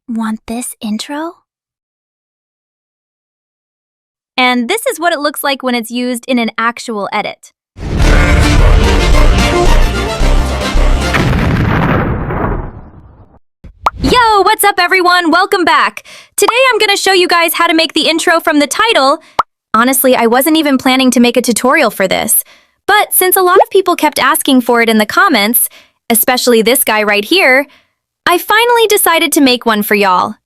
Want this intro? And this is what it looks like when it's used in an actual edit. Yo, what's up everyone? Welcome back! Today I'm gonna show you guys how to make the intro from the title. Honestly, I wasn't even planning to make a tutorial for this. But since a lot of people kept asking for it in the comments, especially this guy right here, I finally decided to make one for y'all.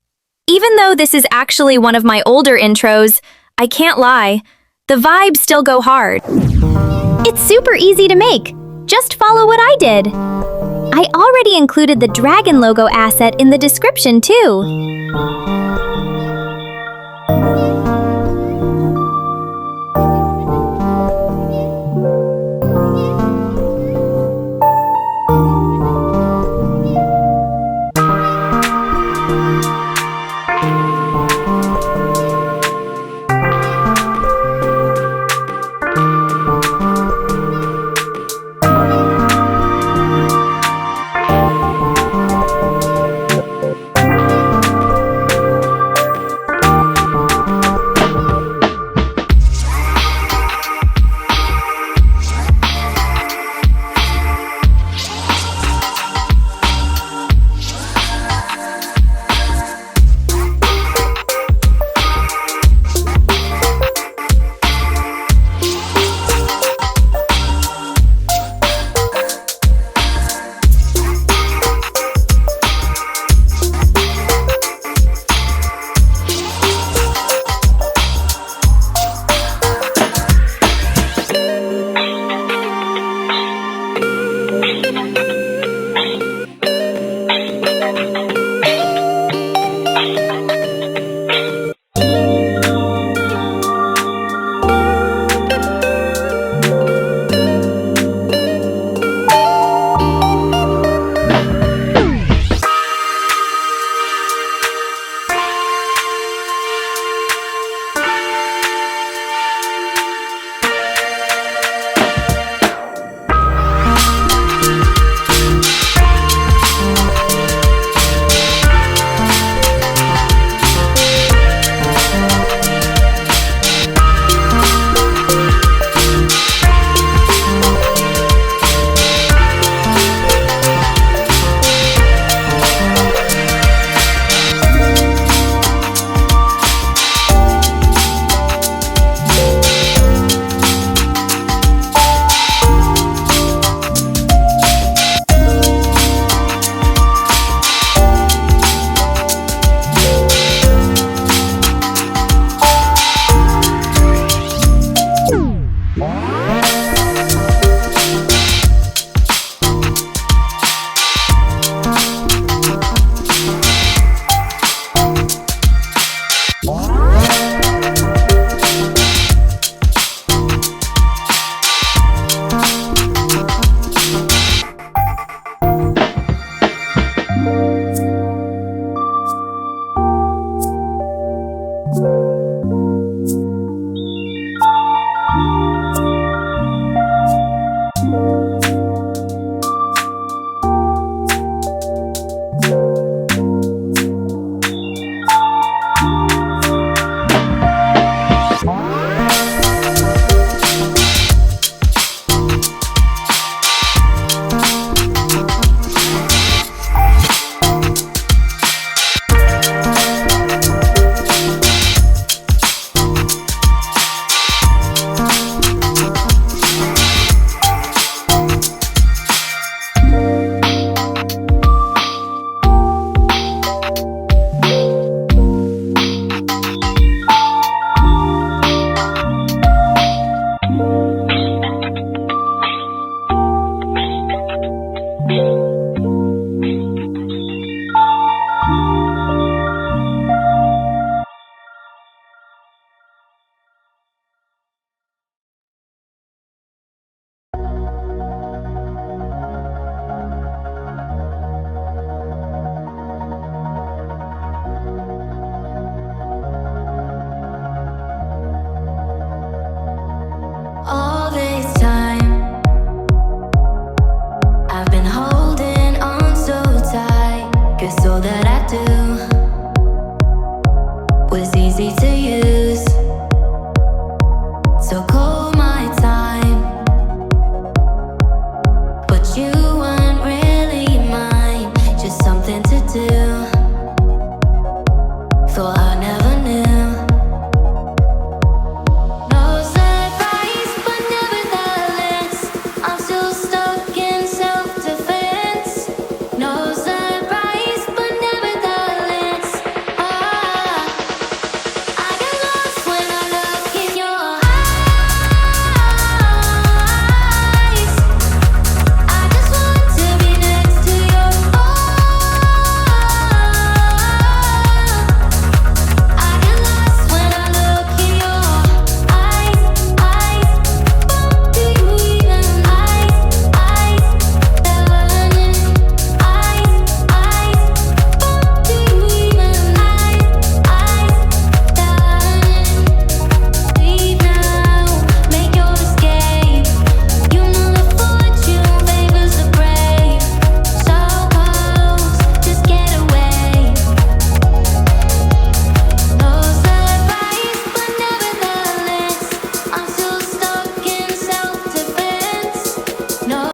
Even though this is actually one of my older intros, I can't lie, the vibes still go hard. It's super easy to make. Just follow what I did. I already included the dragon logo asset in the description too.